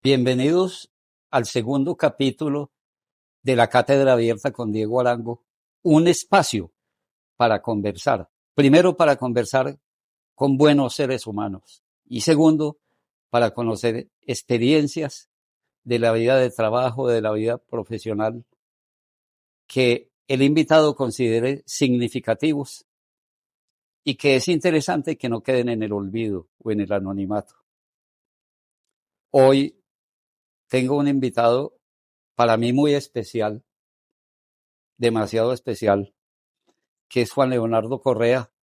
Bienvenidos al segundo capítulo de la Cátedra Abierta con Diego Arango, un espacio para conversar. Primero, para conversar con buenos seres humanos y segundo, para conocer experiencias de la vida de trabajo, de la vida profesional, que el invitado considere significativos y que es interesante que no queden en el olvido o en el anonimato. Hoy tengo un invitado para mí muy especial, demasiado especial, que es Juan Leonardo Correa,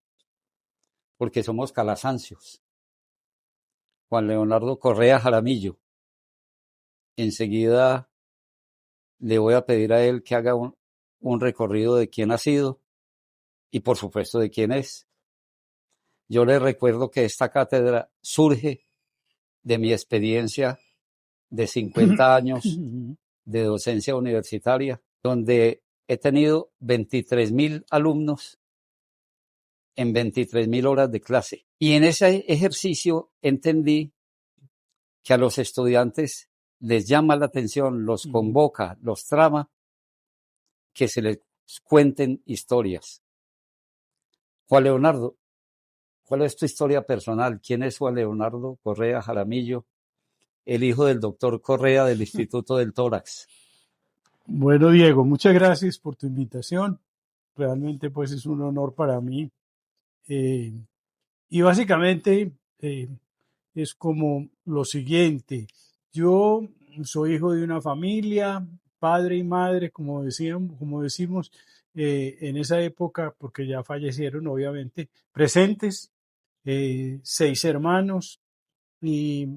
porque somos calasancios. Juan Leonardo Correa Jaramillo. Enseguida le voy a pedir a él que haga un recorrido de quién ha sido y por supuesto de quién es. Yo le recuerdo que esta cátedra surge de mi experiencia de 50 años de docencia universitaria, donde he tenido 23,000 alumnos en 23,000 horas de clase. Y en ese ejercicio entendí que a los estudiantes les llama la atención, los convoca, los trama, que se les cuenten historias. Juan Leonardo, ¿cuál es tu historia personal? ¿Quién es Juan Leonardo Correa Jaramillo, el hijo del doctor Correa del Instituto del Tórax? Bueno, Diego, muchas gracias por tu invitación. Realmente, pues, es un honor para mí. Y básicamente es como lo siguiente. Yo soy hijo de una familia, padre y madre, como decimos en esa época, porque ya fallecieron, obviamente, presentes, 6 hermanos y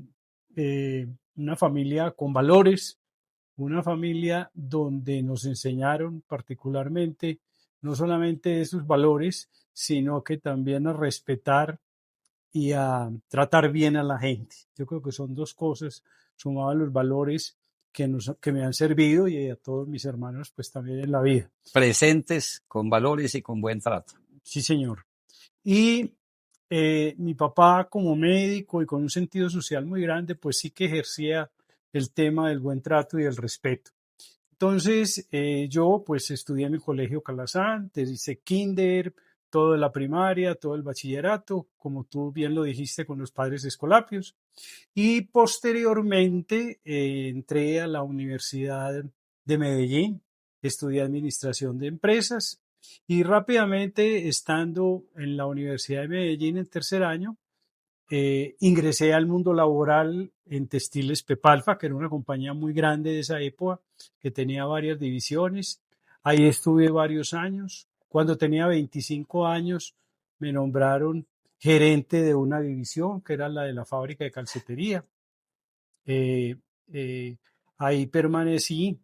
una familia con valores, una familia donde nos enseñaron particularmente no solamente esos valores, sino que también a respetar y a tratar bien a la gente. Yo creo que son dos cosas, sumadas a los valores que me han servido y a todos mis hermanos, pues también en la vida. Presentes, con valores y con buen trato. Sí, señor. Y mi papá, como médico y con un sentido social muy grande, pues sí que ejercía el tema del buen trato y el respeto. Entonces, yo pues estudié en el Colegio Calazán, hice kinder, toda la primaria, todo el bachillerato, como tú bien lo dijiste, con los padres escolapios. Y posteriormente entré a la Universidad de Medellín, estudié Administración de Empresas y rápidamente, estando en la Universidad de Medellín en tercer año, ingresé al mundo laboral en Textiles Pepalfa, que era una compañía muy grande de esa época, que tenía varias divisiones. Ahí estuve varios años. Cuando tenía 25 años, me nombraron gerente de una división, que era la de la fábrica de calcetería. Eh, eh, Ahí permanecí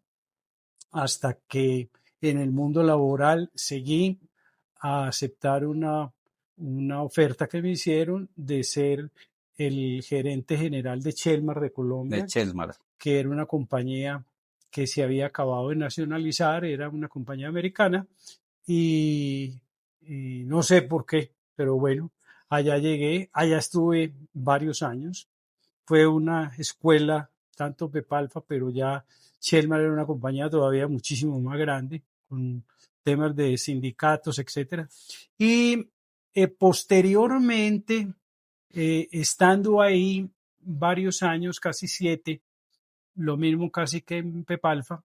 hasta que en el mundo laboral seguí a aceptar una oferta que me hicieron de ser el gerente general de Chelmar de De Colombia, Chelmar. que era una compañía que se había acabado de nacionalizar, era una compañía americana y no sé por qué, pero bueno, allá llegué, allá estuve varios años. Fue una escuela, tanto Pepalfa, pero ya Shelmar era una compañía todavía muchísimo más grande, con temas de sindicatos, etcétera. Y posteriormente, estando ahí varios años, casi 7, lo mismo casi que en Pepalfa,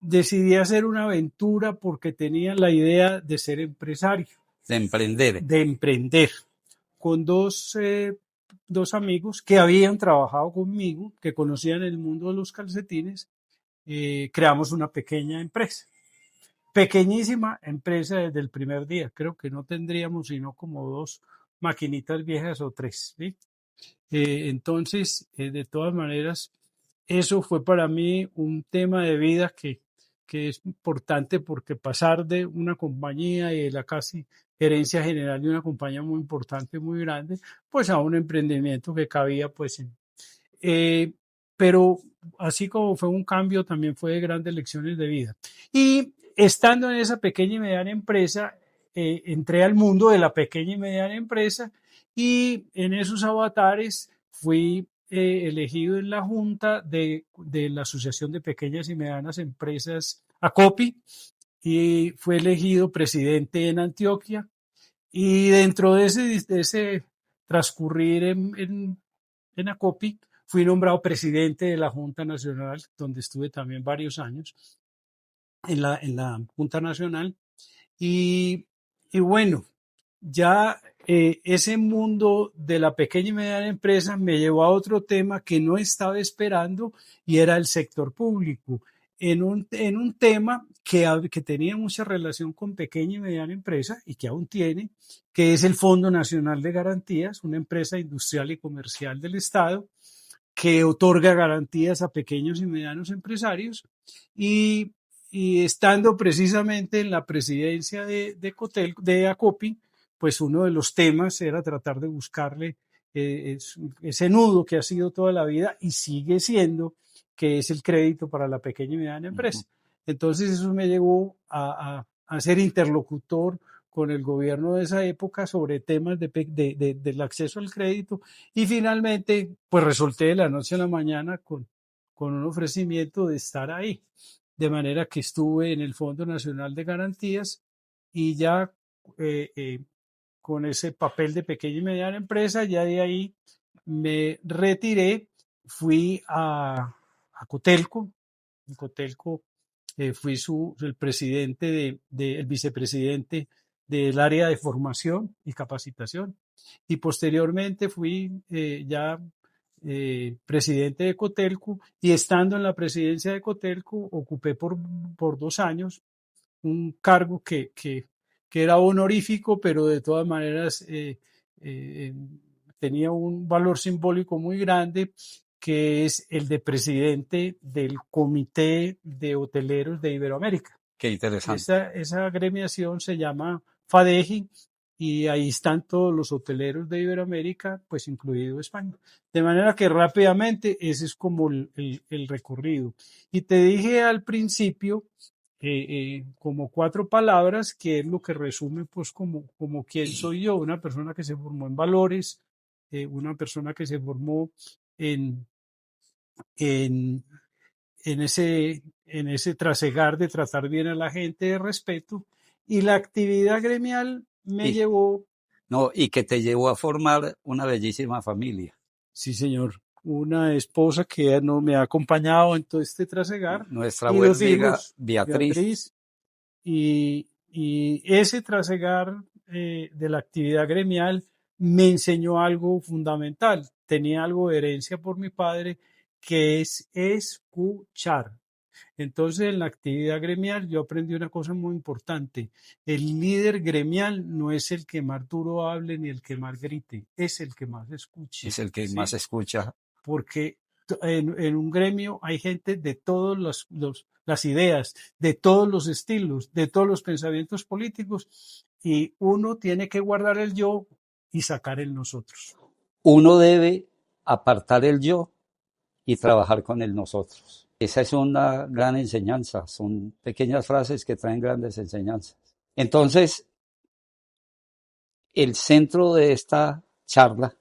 decidí hacer una aventura porque tenía la idea de ser empresario, De emprender. de emprender, con dos amigos que habían trabajado conmigo, que conocían el mundo de los calcetines. Creamos una pequeña empresa, pequeñísima empresa desde el primer día. Creo que no tendríamos sino como 2 maquinitas viejas o 3, ¿sí? Entonces, de todas maneras, eso fue para mí un tema de vida que es importante, porque pasar de una compañía y de la casi gerencia general de una compañía muy importante, muy grande, pues a un emprendimiento que cabía, pues. Eh, pero así como fue un cambio, también fue de grandes lecciones de vida. Y estando en esa pequeña y mediana empresa, entré al mundo de la pequeña y mediana empresa y en esos avatares fui elegido en la Junta de la Asociación de Pequeñas y Medianas Empresas, ACOPI, y fue elegido presidente en Antioquia. Y dentro de ese transcurrir en ACOPI, fui nombrado presidente de la Junta Nacional, donde estuve también varios años en la Junta Nacional. Y, y bueno, ya ese mundo de la pequeña y mediana empresa me llevó a otro tema que no estaba esperando y era el sector público. En un tema que tenía mucha relación con pequeña y mediana empresa y que aún tiene, que es el Fondo Nacional de Garantías, una empresa industrial y comercial del Estado que otorga garantías a pequeños y medianos empresarios y, y estando precisamente en la presidencia de ACOPI, pues uno de los temas era tratar de buscarle ese nudo que ha sido toda la vida y sigue siendo, que es el crédito para la pequeña y mediana empresa. Entonces eso me llevó a ser interlocutor con el gobierno de esa época sobre temas del acceso al crédito y finalmente pues resulté de la noche a la mañana con un ofrecimiento de estar ahí. De manera que estuve en el Fondo Nacional de Garantías y ya con ese papel de pequeña y mediana empresa, ya de ahí me retiré, fui a Cotelco. En Cotelco fui el presidente el vicepresidente del área de formación y capacitación. Y posteriormente fui ya presidente de Cotelco y estando en la presidencia de Cotelco ocupé por 2 años un cargo que era honorífico, pero de todas maneras eh, tenía un valor simbólico muy grande, que es el de presidente del Comité de Hoteleros de Iberoamérica. Qué interesante. Esa agremiación se llama FADEGI y ahí están todos los hoteleros de Iberoamérica, pues incluido España. De manera que rápidamente ese es como el recorrido. Y te dije al principio como 4 palabras, que es lo que resume pues como quién soy yo, una persona que se formó en valores, una persona que se formó en, en, en ese trasegar de tratar bien a la gente, de respeto, y la actividad gremial me Y, llevó, no, y que te llevó a formar una bellísima familia. sí señor, una esposa que no me ha acompañado en todo este trasegar Nuestra y buena 2 amiga hijos, Beatriz. Beatriz. Y ese trasegar de la actividad gremial me enseñó algo fundamental. Tenía algo de herencia por mi padre, que es escuchar. Entonces, en la actividad gremial yo aprendí una cosa muy importante. El líder gremial no es el que más duro hable ni el que más grite, es el que más escuche. Es el que ¿Sí? más escucha. Porque en un gremio hay gente de todas las ideas, de todos los estilos, de todos los pensamientos políticos, y uno tiene que guardar el yo y sacar el nosotros. Uno debe apartar el yo y trabajar con el nosotros. Esa es una gran enseñanza, son pequeñas frases que traen grandes enseñanzas. Entonces, el centro de esta charla,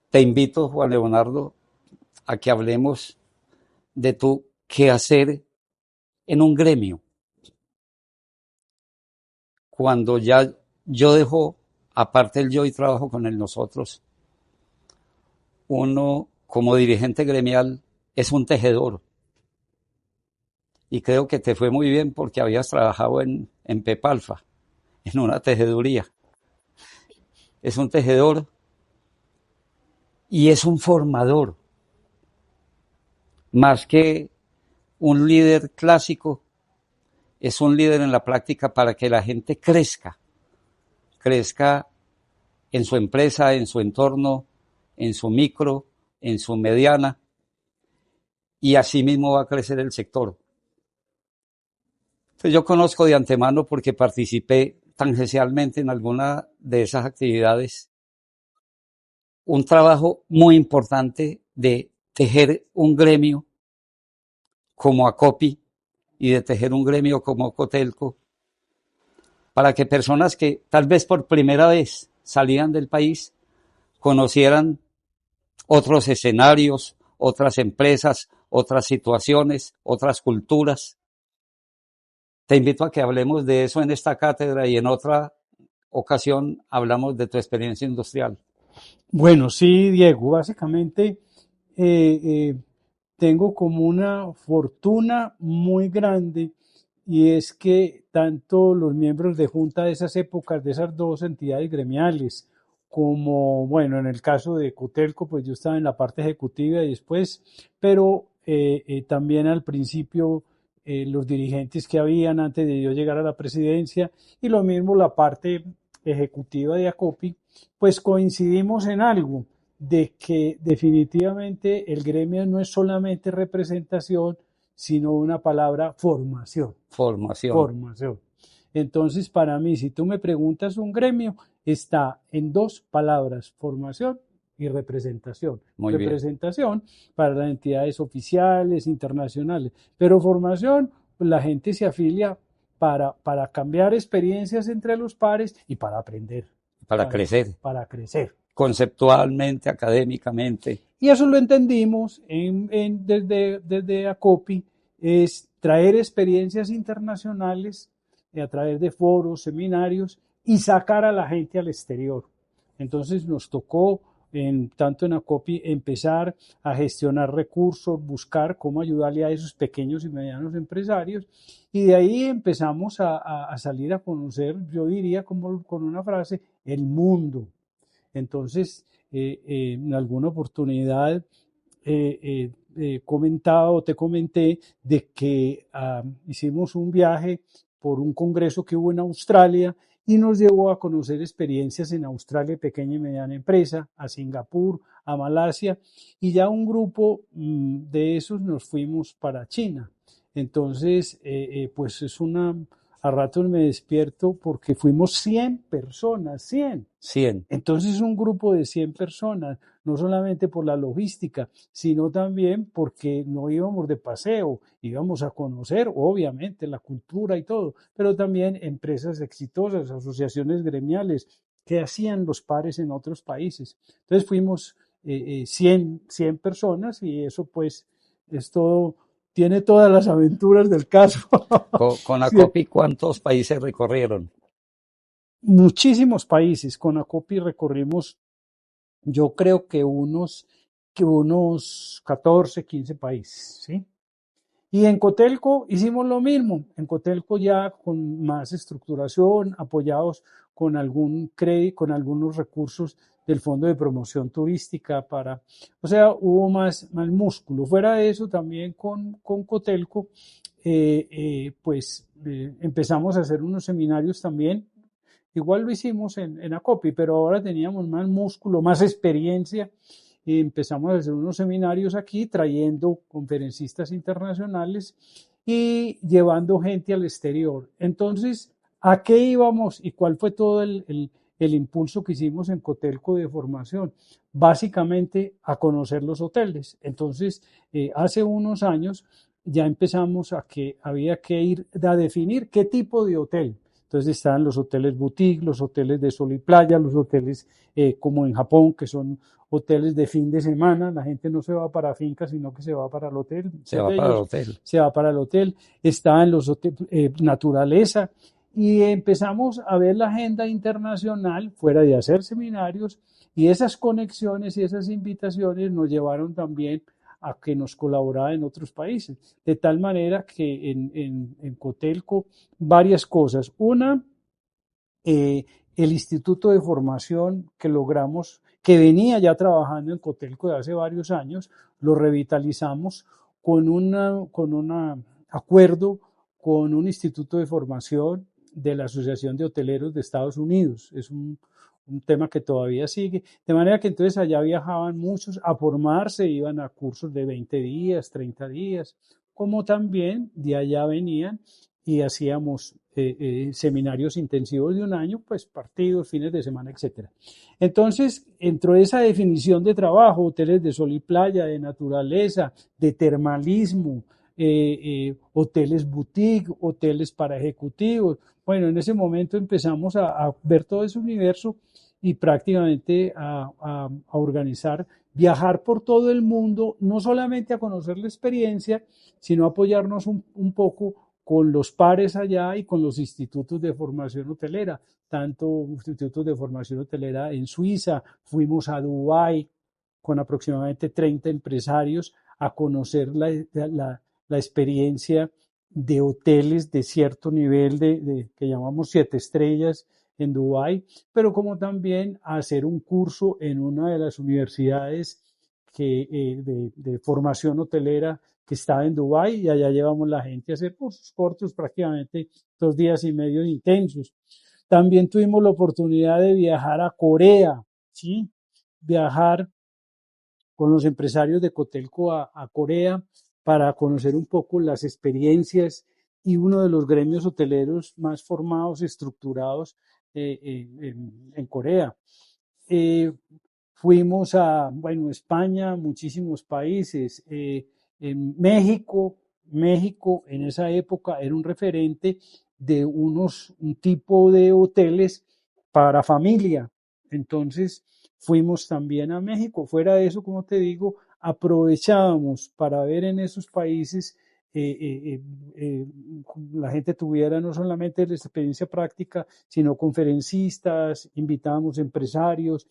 te invito, Juan Leonardo, a que hablemos de tu qué hacer en un gremio. Cuando ya yo dejo aparte el yo y trabajo con el nosotros, uno como dirigente gremial es un tejedor. Y creo que te fue muy bien porque habías trabajado en Pepalfa, en una tejeduría. Es un tejedor y es un formador. Más que un líder clásico, es un líder en la práctica para que la gente crezca en su empresa, en su entorno, en su micro, en su mediana, y así mismo va a crecer el sector. Entonces yo conozco de antemano porque participé tangencialmente en alguna de esas actividades, un trabajo muy importante de tejer un gremio como ACOPI y de tejer un gremio como Cotelco, para que personas que tal vez por primera vez salían del país conocieran otros escenarios, otras empresas, otras situaciones, otras culturas. Te invito a que hablemos de eso en esta cátedra y en otra ocasión hablamos de tu experiencia industrial. Bueno, sí, Diego, básicamente eh, eh, tengo como una fortuna muy grande y es que tanto los miembros de junta de esas épocas, de esas dos entidades gremiales, como, bueno, en el caso de Cotelco, pues yo estaba en la parte ejecutiva y después, pero también al principio los dirigentes que habían antes de yo llegar a la presidencia y lo mismo la parte ejecutiva de ACOPI, pues coincidimos en algo de que definitivamente el gremio no es solamente representación, sino una palabra formación. Formación. Formación. Entonces, para mí, si tú me preguntas un gremio, está en dos palabras, formación y representación. Muy bien. Representación para las entidades oficiales, internacionales, pero formación, la gente se afilia para cambiar experiencias entre los pares y para aprender. Para crecer. Para crecer. Conceptualmente, académicamente. Y eso lo entendimos desde ACOPI, es traer experiencias internacionales a través de foros, seminarios y sacar a la gente al exterior. Entonces nos tocó, tanto en ACOPI, empezar a gestionar recursos, buscar cómo ayudarle a esos pequeños y medianos empresarios. Y de ahí empezamos a salir a conocer, yo diría como con una frase, el mundo. Entonces, en alguna oportunidad comentado o te comenté de que hicimos un viaje por un congreso que hubo en Australia y nos llevó a conocer experiencias en Australia, pequeña y mediana empresa, a Singapur, a Malasia, y ya un grupo de esos nos fuimos para China. Entonces, pues es a ratos me despierto porque fuimos 100 personas, 100. 100. Entonces un grupo de 100 personas, no solamente por la logística, sino también porque no íbamos de paseo, íbamos a conocer, obviamente, la cultura y todo, pero también empresas exitosas, asociaciones gremiales que hacían los pares en otros países. Entonces fuimos 100 personas y eso pues es todo, tiene todas las aventuras del caso. Con ACOPI, ¿cuántos países recorrieron? Muchísimos países. Con ACOPI recorrimos, yo creo que unos 14, 15 países, ¿sí? Y en Cotelco hicimos lo mismo. En Cotelco ya con más estructuración, apoyados con algún crédito, con algunos recursos del Fondo de Promoción Turística o sea, hubo más músculo. Fuera de eso, también con Cotelco, empezamos a hacer unos seminarios también. Igual lo hicimos en ACOPI, pero ahora teníamos más músculo, más experiencia y empezamos a hacer unos seminarios aquí trayendo conferencistas internacionales y llevando gente al exterior. Entonces, ¿a qué íbamos y cuál fue todo el impulso que hicimos en Cotelco de formación? Básicamente a conocer los hoteles. Entonces, hace unos años ya empezamos a que había que ir a definir qué tipo de hotel. Entonces estaban los hoteles boutique, los hoteles de sol y playa, los hoteles como en Japón, que son hoteles de fin de semana. La gente no se va para fincas, sino que se va para el hotel. Se va para el hotel. Se va para el hotel. Estaban los hoteles naturaleza. Y empezamos a ver la agenda internacional fuera de hacer seminarios y esas conexiones y esas invitaciones nos llevaron también a que nos colaborara en otros países. De tal manera que en Cotelco varias cosas. Una, el Instituto de Formación que logramos, que venía ya trabajando en Cotelco de hace varios años, lo revitalizamos con un acuerdo con un instituto de formación de la Asociación de Hoteleros de Estados Unidos. Es un tema que todavía sigue, de manera que entonces allá viajaban muchos a formarse, iban a cursos de 20 días, 30 días, como también de allá venían y hacíamos seminarios intensivos de un año, pues partidos, fines de semana, etcétera. Entonces, entró esa definición de trabajo, hoteles de sol y playa, de naturaleza, de termalismo, hoteles boutique, hoteles para ejecutivos. Bueno, en ese momento empezamos a ver todo ese universo y prácticamente a organizar, viajar por todo el mundo, no solamente a conocer la experiencia, sino apoyarnos un poco con los pares allá y con los institutos de formación hotelera, tanto institutos de formación hotelera en Suiza, fuimos a Dubái con aproximadamente 30 empresarios a conocer la experiencia de hoteles de cierto nivel que llamamos 7 estrellas en Dubái, pero como también a hacer un curso en una de las universidades de formación hotelera que está en Dubái, y allá llevamos la gente a hacer cursos cortos, prácticamente 2 días y medio intensos. También tuvimos la oportunidad de viajar a Corea, ¿sí? Viajar con los empresarios de Cotelco a Corea para conocer un poco las experiencias y uno de los gremios hoteleros más formados, estructurados en Corea. Fuimos a, bueno, España, muchísimos países. En México en esa época era un referente de un tipo de hoteles para familia. Entonces fuimos también a México. Fuera de eso, como te digo, aprovechábamos para ver en esos países la gente tuviera no solamente la experiencia práctica, sino conferencistas, invitábamos empresarios,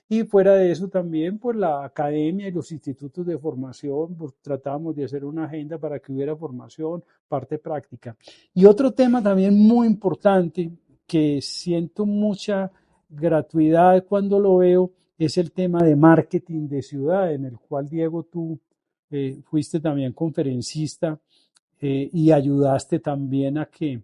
y fuera de eso también, pues la academia y los institutos de formación, pues tratábamos de hacer una agenda para que hubiera formación, parte práctica. Y otro tema también muy importante, que siento mucha gratuidad cuando lo veo, es el tema de marketing de ciudad, en el cual, Diego, tú fuiste también conferencista y ayudaste también a que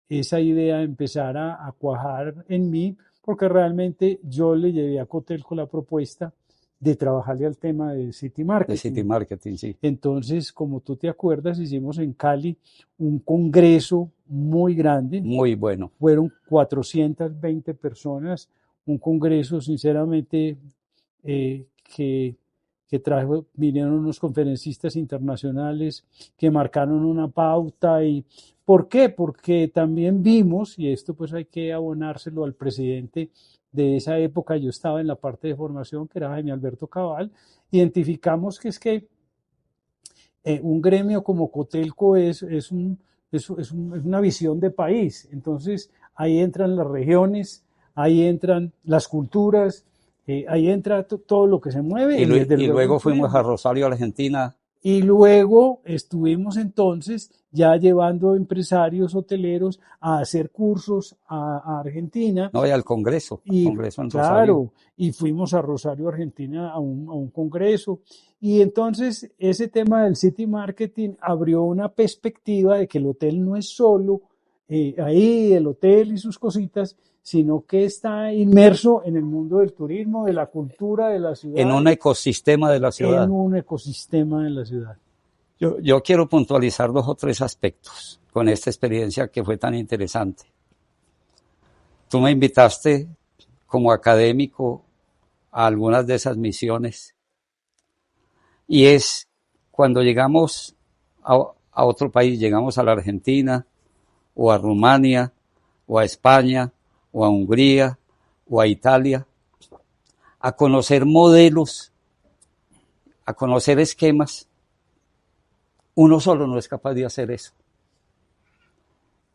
esa idea empezara a cuajar en mí, porque realmente yo le llevé a Cotelco la propuesta de trabajarle al tema de City De City Marketing. Marketing, sí. Entonces, como tú te acuerdas, hicimos en Cali un congreso muy grande, Muy bueno. fueron 420 personas, un congreso sinceramente eh, que, vinieron unos conferencistas internacionales que marcaron una pauta. ¿Y por qué? Porque también vimos, y esto pues hay que abonárselo al presidente de esa época, yo estaba en la parte de formación, que era Jaime Alberto Cabal, identificamos que es que un gremio como Cotelco es una visión de país. Entonces, ahí entran las regiones, ahí entran las culturas, ahí entra todo lo que se mueve, Y luego fuimos a Rosario, Argentina. Y luego estuvimos entonces ya llevando empresarios hoteleros a hacer cursos a Argentina. No, y al Congreso Y en Rosario. claro, y fuimos a Rosario, Argentina, a un congreso. Y entonces ese tema del City Marketing abrió una perspectiva de que el hotel no es solo ahí, el hotel y sus cositas, sino que está inmerso en el mundo del turismo, de la cultura de la ciudad, En un ecosistema de la ciudad. en un ecosistema de la ciudad. Yo quiero puntualizar 2 o 3 aspectos con esta experiencia que fue tan interesante. Tú me invitaste como académico a algunas de esas misiones, y es cuando llegamos a otro país, llegamos a la Argentina o a Rumania o a España o a Hungría o a Italia, a conocer modelos, a conocer esquemas. Uno solo no es capaz de hacer eso,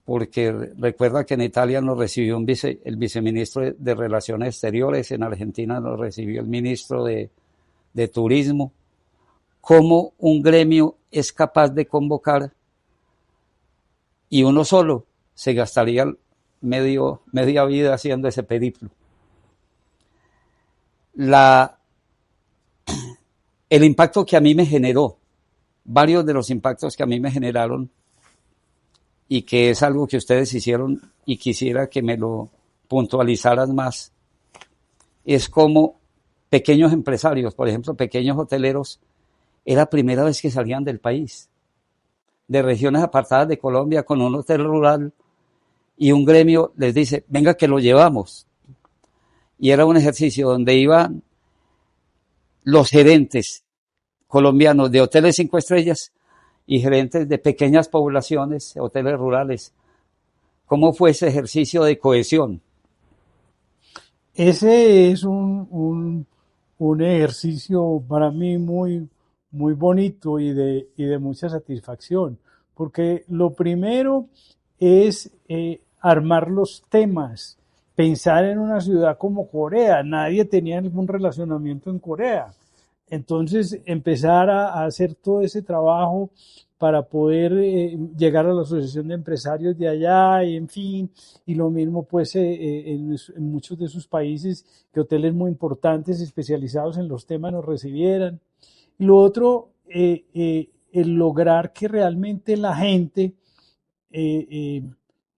porque recuerda que en Italia nos recibió el viceministro de Relaciones Exteriores, en Argentina nos recibió el ministro de Turismo. ¿Cómo un gremio es capaz de convocar y uno solo se gastaría media vida haciendo ese periplo? El impacto que a mí me generó, varios de los impactos que a mí me generaron, y que es algo que ustedes hicieron y quisiera que me lo puntualizaran más, es como pequeños empresarios, por ejemplo, pequeños hoteleros, era la primera vez que salían del país, de regiones apartadas de Colombia, con un hotel rural, y un gremio les dice, venga que lo llevamos. Y era un ejercicio donde iban los gerentes colombianos de hoteles 5 estrellas y gerentes de pequeñas poblaciones, hoteles rurales. ¿Cómo fue ese ejercicio de cohesión? Ese es un ejercicio para mí muy bonito y de mucha satisfacción, porque lo primero es armar los temas, pensar en una ciudad como Corea. Nadie tenía ningún relacionamiento en Corea. Entonces, empezar a hacer todo ese trabajo para poder llegar a la Asociación de Empresarios de allá, y en fin, y lo mismo pues en muchos de sus países, que hoteles muy importantes especializados en los temas nos recibieran. Y lo otro, el lograr que realmente la gente eh,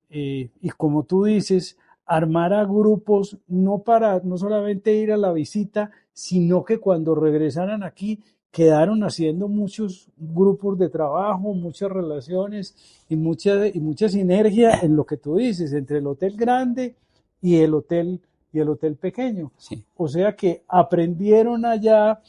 eh, y como tú dices, armar a grupos no para no solamente ir a la visita, sino que cuando regresaran aquí quedaron haciendo muchos grupos de trabajo, muchas relaciones y mucha sinergia en lo que tú dices, entre el hotel grande y y el hotel pequeño. Sí. O sea que aprendieron allá,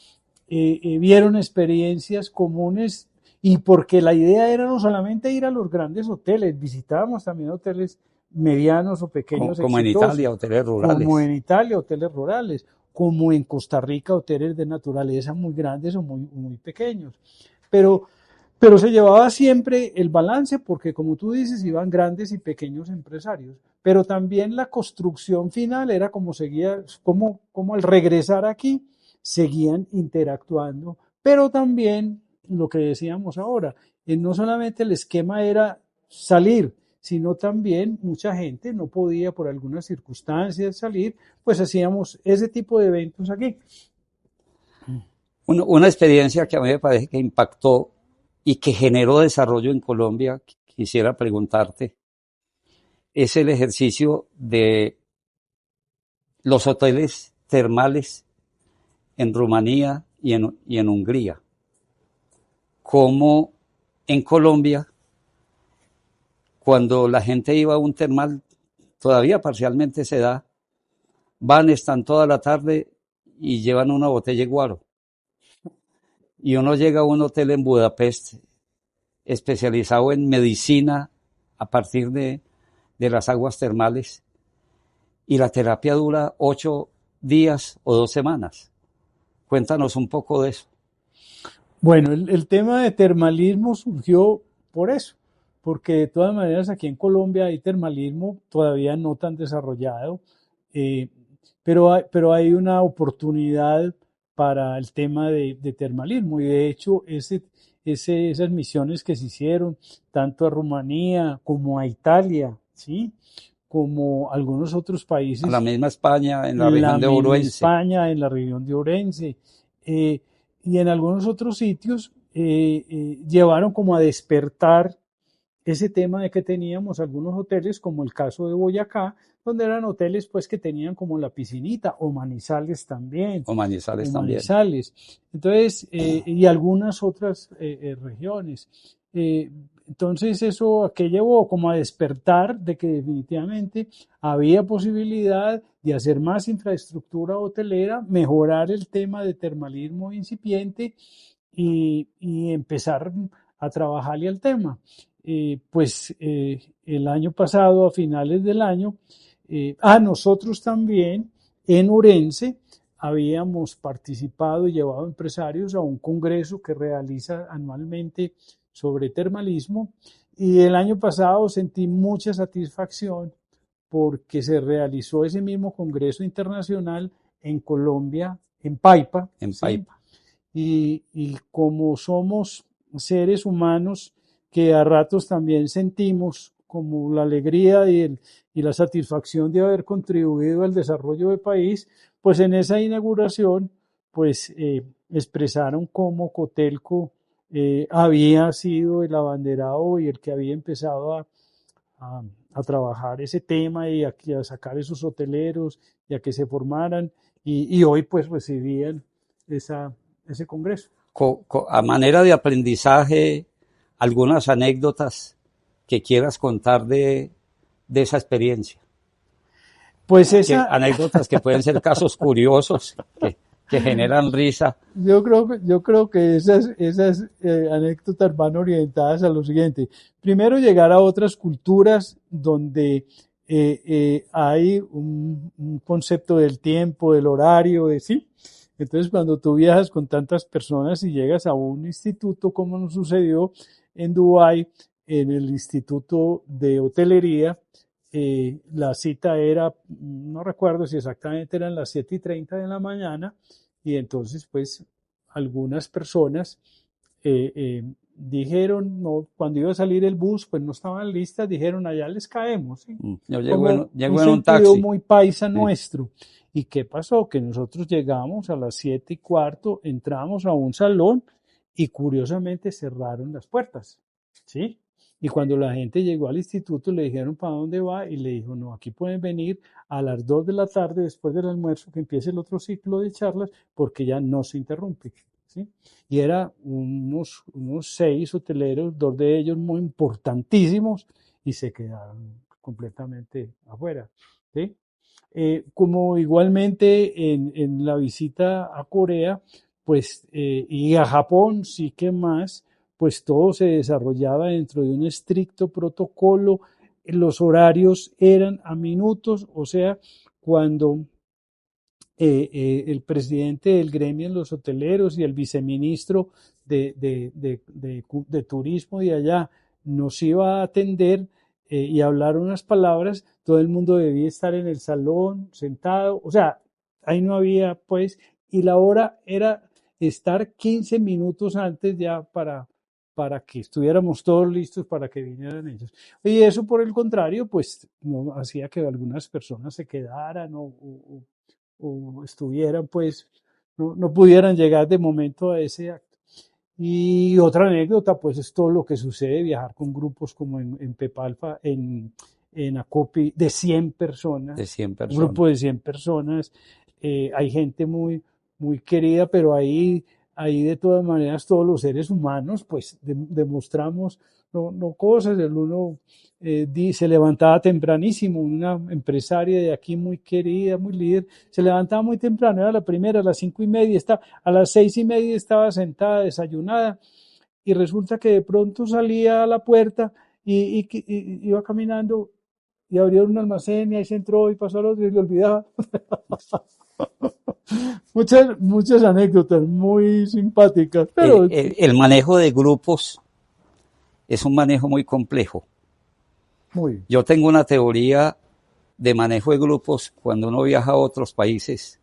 vieron experiencias comunes y porque la idea era no solamente ir a los grandes hoteles, visitábamos también hoteles medianos o pequeños Como en Italia, exitosos, hoteles como rurales. en Italia, hoteles rurales, como en Costa Rica, hoteles de naturaleza muy grandes o muy pequeños. Pero, pero se llevaba siempre el balance porque, como tú dices, iban grandes y pequeños empresarios. Pero también la construcción final era como seguía, como al regresar aquí, seguían interactuando, pero también lo que decíamos ahora, no solamente el esquema era salir, sino también mucha gente no podía por algunas circunstancias salir, pues hacíamos ese tipo de eventos aquí. Una experiencia que a mí me parece que impactó y que generó desarrollo en Colombia, quisiera preguntarte, es el ejercicio de los hoteles termales en Rumanía y en Hungría. Como en Colombia, cuando la gente iba a un termal, todavía parcialmente se da, van, están toda la tarde y llevan una botella de guaro. Y uno llega a un hotel en Budapest especializado en medicina a partir de las aguas termales y la terapia dura 8 días o 2 semanas. Cuéntanos un poco de eso. Bueno, el tema de termalismo surgió por eso, porque de todas maneras aquí en Colombia hay termalismo todavía no tan desarrollado, eh, pero hay una oportunidad para el tema de termalismo y de hecho esas misiones que se hicieron tanto a Rumanía como a Italia, ¿sí? Como algunos otros A la países, misma España, en la la región de misma Oruense. España, en la región de Orense, eh, y en algunos otros sitios llevaron como a despertar ese tema de que teníamos algunos hoteles, como el caso de Boyacá, donde eran hoteles pues que tenían como la piscinita, o Manizales también, O o Manizales también. Manizales. Entonces, y algunas otras regiones. Eh, entonces, eso a qué llevó como a despertar de que definitivamente había posibilidad de hacer más infraestructura hotelera, mejorar el tema de termalismo incipiente y empezar a trabajarle al tema. El año pasado, a finales del año, a nosotros también en Orense habíamos participado y llevado empresarios a un congreso que realiza anualmente sobre termalismo y el año pasado sentí mucha satisfacción porque se realizó ese mismo congreso internacional en Colombia, en Paipa, En ¿sí? Paipa. Y como somos seres humanos que a ratos también sentimos como la alegría y la satisfacción de haber contribuido al desarrollo del país, pues en esa inauguración pues expresaron cómo Cotelco había sido el abanderado y el que había empezado a, a trabajar ese tema y a sacar esos hoteleros y a que se formaran y hoy pues recibían esa, ese congreso. A manera de aprendizaje, algunas anécdotas que quieras contar de esa experiencia. Pues Que, esa, anécdotas que pueden ser casos curiosos, que generan risa. yo creo que esas anécdotas van orientadas a lo siguiente. Primero, llegar a otras culturas donde hay un concepto del tiempo, del horario, de sí. Entonces, cuando tú viajas con tantas personas y llegas a un instituto, como nos sucedió en Dubái, en el Instituto de Hotelería, la cita era, no recuerdo si exactamente eran las 7:30 de la mañana, y entonces, pues, algunas personas dijeron, no, cuando iba a salir el bus, pues no estaban listas, dijeron, allá les caemos, ¿sí? Yo Como un llego en un sentido taxi. muy paisa Sí. nuestro. ¿Y qué pasó? Que nosotros llegamos a las 7:15, entramos a un salón y curiosamente cerraron las puertas, ¿sí? Y cuando la gente llegó al instituto le dijeron, ¿para dónde va? Y le dijo, no, aquí pueden venir a las 2 de la tarde después del almuerzo que empiece el otro ciclo de charlas porque ya no se interrumpe, ¿sí? Y eran unos 6 hoteleros, 2 de ellos muy importantísimos, y se quedaron completamente afuera, ¿sí? Como igualmente en la visita a Corea, pues, y a Japón, sí que más, pues todo se desarrollaba dentro de un estricto protocolo. Los horarios eran a minutos, o sea, cuando el presidente del gremio en los hoteleros y el viceministro de turismo de allá nos iba a atender y hablar unas palabras, todo el mundo debía estar en el salón, sentado, o sea, ahí no había pues, y la hora era estar 15 minutos antes ya para que estuviéramos todos listos para que vinieran ellos. Y eso, por el contrario, pues no hacía que algunas personas se quedaran o estuvieran, pues, no pudieran llegar de momento a ese acto. Y otra anécdota, pues, es todo lo que sucede viajar con grupos como en Pepalfa, en Acopi, de 100 De personas, 100 un personas. grupo de 100 personas. Hay gente muy, muy querida, pero ahí de todas maneras todos los seres humanos, pues, demostramos no cosas. El uno se levantaba tempranísimo, una empresaria de aquí muy querida, muy líder, se levantaba muy temprano, era la primera, a las 5:30, a las 6:30 estaba sentada, desayunada, y resulta que de pronto salía a la puerta y iba caminando y abrió un almacén y ahí se entró y pasó al otro y le olvidaba. Muchas anécdotas muy simpáticas, pero El manejo de grupos es un manejo muy complejo. muy bien. Yo tengo una teoría de manejo de grupos cuando uno viaja a otros países,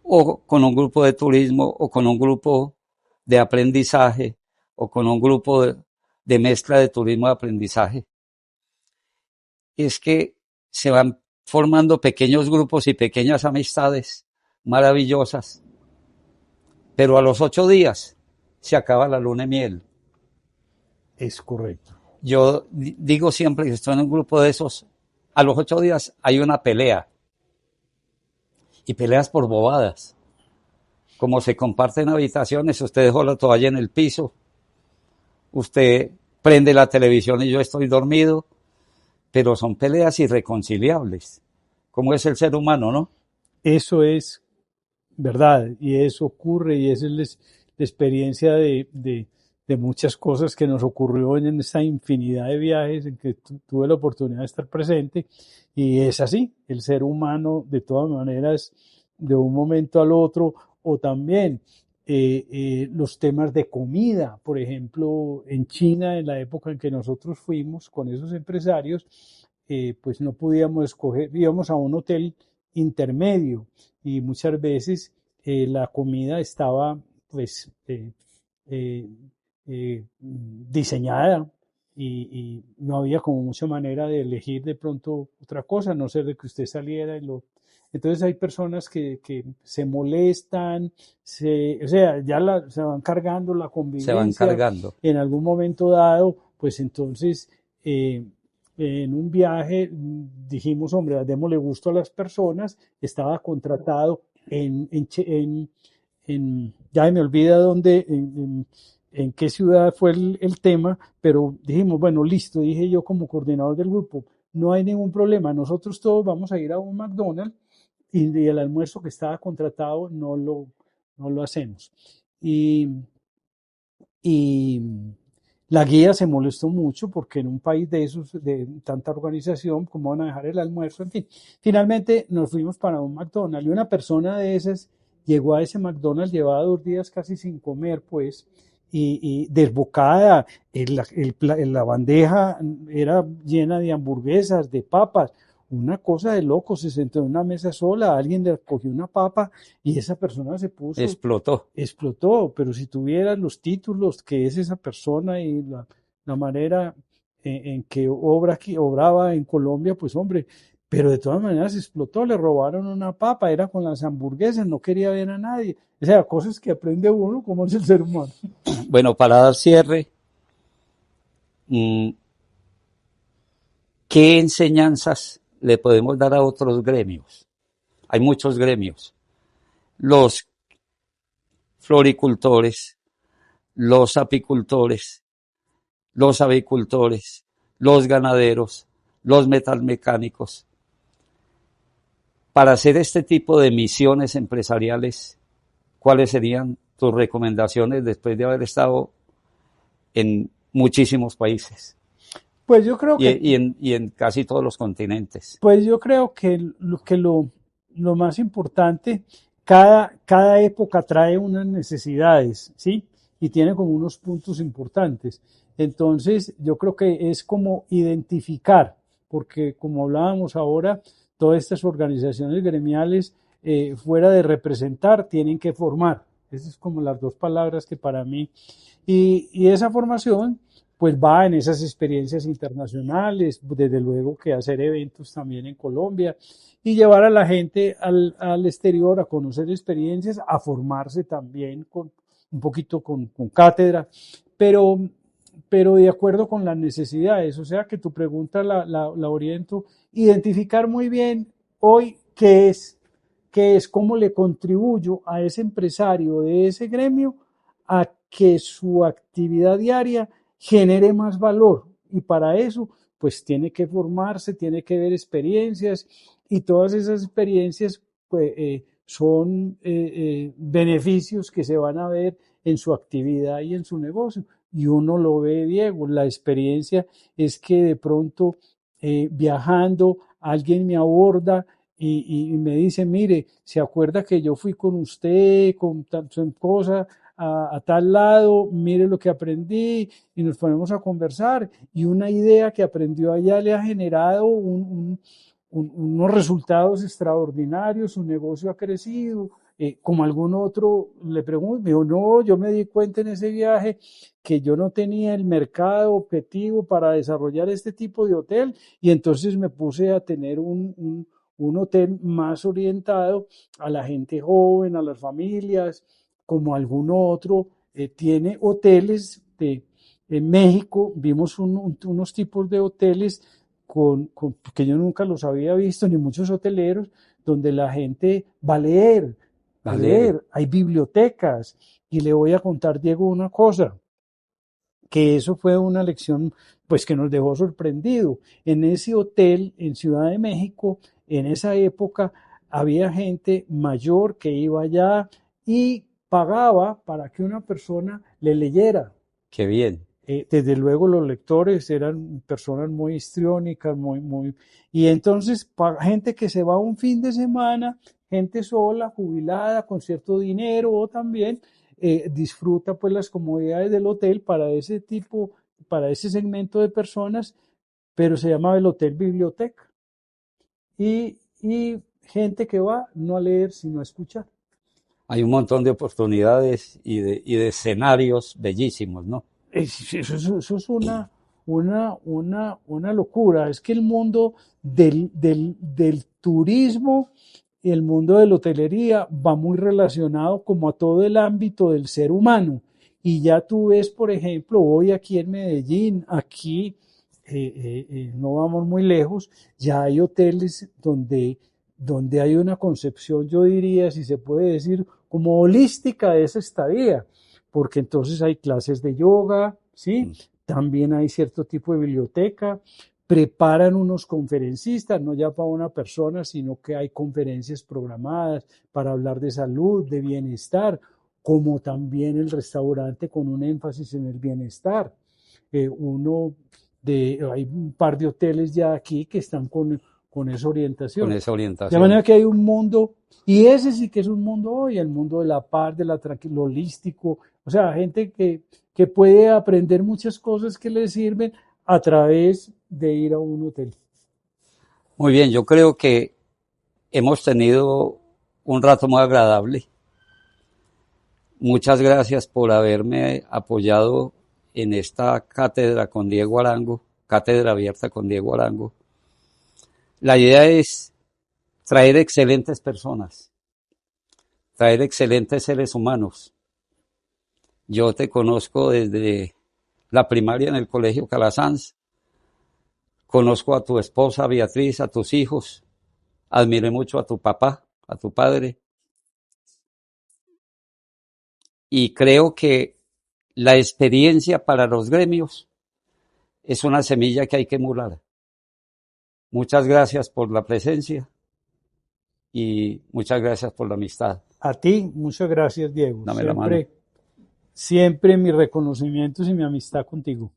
o con un grupo de turismo, o con un grupo de aprendizaje, o con un grupo de mezcla de turismo y aprendizaje. Es que se van formando pequeños grupos y pequeñas amistades maravillosas, pero a los 8 días se acaba la luna de miel. Es correcto. Yo digo siempre que estoy en un grupo de esos, a los 8 días hay una pelea, y peleas por bobadas. Como se comparten habitaciones, usted dejó la toalla en el piso, usted prende la televisión y yo estoy dormido, pero son peleas irreconciliables. ¿Cómo es el ser humano, no? Eso es verdad, y eso ocurre, y esa es la experiencia de muchas cosas que nos ocurrió en esta infinidad de viajes en que tuve la oportunidad de estar presente, y es así, el ser humano de todas maneras, de un momento al otro, o también los temas de comida, por ejemplo, en China, en la época en que nosotros fuimos con esos empresarios, pues no podíamos escoger, íbamos a un hotel intermedio, y muchas veces la comida estaba pues eh, diseñada, y no había como mucha manera de elegir de pronto otra cosa, a no ser de que usted saliera y lo... Entonces hay personas que se molestan, o sea, ya se van cargando la Se van convivencia cargando. en algún momento dado, pues entonces en un viaje dijimos, hombre, démosle gusto a las personas, estaba contratado ya me olvida dónde, en qué ciudad fue el tema, pero dijimos, bueno, listo, dije yo como coordinador del grupo, no hay ningún problema, nosotros todos vamos a ir a un McDonald's, y el almuerzo que estaba contratado no lo hacemos. Y La guía se molestó mucho porque en un país de esos, de tanta organización, ¿cómo van a dejar el almuerzo? En fin, finalmente nos fuimos para un McDonald's y una persona de esas llegó a ese McDonald's, llevaba 2 días casi sin comer, pues, y desbocada, la bandeja era llena de hamburguesas, de papas, una cosa de loco, se sentó en una mesa sola, alguien le cogió una papa y esa persona se puso, Explotó. explotó, pero si tuvieras los títulos que es esa persona y la manera en que obraba en Colombia, pues hombre, pero de todas maneras explotó, le robaron una papa, era con las hamburguesas, no quería ver a nadie. O sea, cosas que aprende uno como es el ser humano. Bueno, para dar cierre, mm, ¿qué enseñanzas le podemos dar a otros gremios? Hay muchos gremios. Los floricultores, los apicultores, los avicultores, los ganaderos, los metalmecánicos. Para hacer este tipo de misiones empresariales, ¿cuáles serían tus recomendaciones después de haber estado en muchísimos países Pues yo creo que y en casi todos los continentes? Pues yo creo que lo más importante, cada época trae unas necesidades, ¿sí? Y tiene como unos puntos importantes. Entonces, yo creo que es como identificar, porque como hablábamos ahora, todas estas organizaciones gremiales, fuera de representar, tienen que formar. Esas es como las dos palabras que para mí. Y esa formación pues va en esas experiencias internacionales, desde luego que hacer eventos también en Colombia y llevar a la gente al exterior a conocer experiencias, a formarse también con un poquito con cátedra, pero, pero de acuerdo con las necesidades. O sea que tu pregunta la oriento, identificar muy bien hoy qué es, cómo le contribuyo a ese empresario de ese gremio a que su actividad diaria genere más valor. Y para eso, pues tiene que formarse, tiene que ver experiencias y todas esas experiencias pues, son beneficios que se van a ver en su actividad y en su negocio. Y uno lo ve, Diego, la experiencia es que de pronto viajando alguien me aborda y me dice, mire, ¿se acuerda que yo fui con usted, con tal cosa, a tal lado, mire lo que aprendí y nos ponemos a conversar y una idea que aprendió allá le ha generado unos resultados extraordinarios, su negocio ha crecido, como algún otro le pregunto, me dijo, no, yo me di cuenta en ese viaje que yo no tenía el mercado objetivo para desarrollar este tipo de hotel y entonces me puse a tener un hotel más orientado a la gente joven, a las familias, como alguno otro tiene hoteles en México, vimos unos tipos de hoteles que yo nunca los había visto, ni muchos hoteleros, donde la gente va a Vale. leer, hay bibliotecas. Y le voy a contar, Diego, una cosa, que eso fue una lección pues que nos dejó sorprendido. En ese hotel en Ciudad de México, en esa época, había gente mayor que iba allá y pagaba para que una persona le leyera. Qué bien. Desde luego los lectores eran personas muy histriónicas, muy. Y entonces, gente que se va un fin de semana, gente sola, jubilada, con cierto dinero o también, disfruta pues las comodidades del hotel para ese tipo, para ese segmento de personas, pero se llama el Hotel Biblioteca. Y gente que va no a leer, sino a escuchar. Hay un montón de oportunidades y de escenarios bellísimos, ¿no? Eso es una locura. Es que el mundo del turismo y el mundo de la hotelería va muy relacionado como a todo el ámbito del ser humano. Y ya tú ves, por ejemplo, hoy aquí en Medellín, aquí no vamos muy lejos, ya hay hoteles donde hay una concepción, yo diría, si se puede decir, como holística de esa estadía porque entonces hay clases de yoga, ¿sí? También hay cierto tipo de biblioteca, preparan unos conferencistas, no ya para una persona, sino que hay conferencias programadas para hablar de salud, de bienestar, como también el restaurante con un énfasis en el bienestar. hay un par de hoteles ya aquí que están con esa con orientación. esa De orientación. manera que hay un mundo, y ese sí que es un mundo hoy, el mundo de la paz, de la tranquilidad, holístico, o sea, gente que puede aprender muchas cosas que le sirven a través de ir a un hotel. Muy bien, yo creo que hemos tenido un rato muy agradable. Muchas gracias por haberme apoyado en esta cátedra con Diego Arango, cátedra abierta con Diego Arango. La idea es traer excelentes personas, traer excelentes seres humanos. Yo te conozco desde la primaria en el Colegio Calasanz, conozco a tu esposa Beatriz, a tus hijos, admiré mucho a tu papá, a tu padre, y creo que la experiencia para los gremios es una semilla que hay que emular. Muchas gracias por la presencia y muchas gracias por la amistad. A ti, muchas gracias, Diego. Dame la mano. Siempre, siempre mis reconocimientos y mi amistad contigo.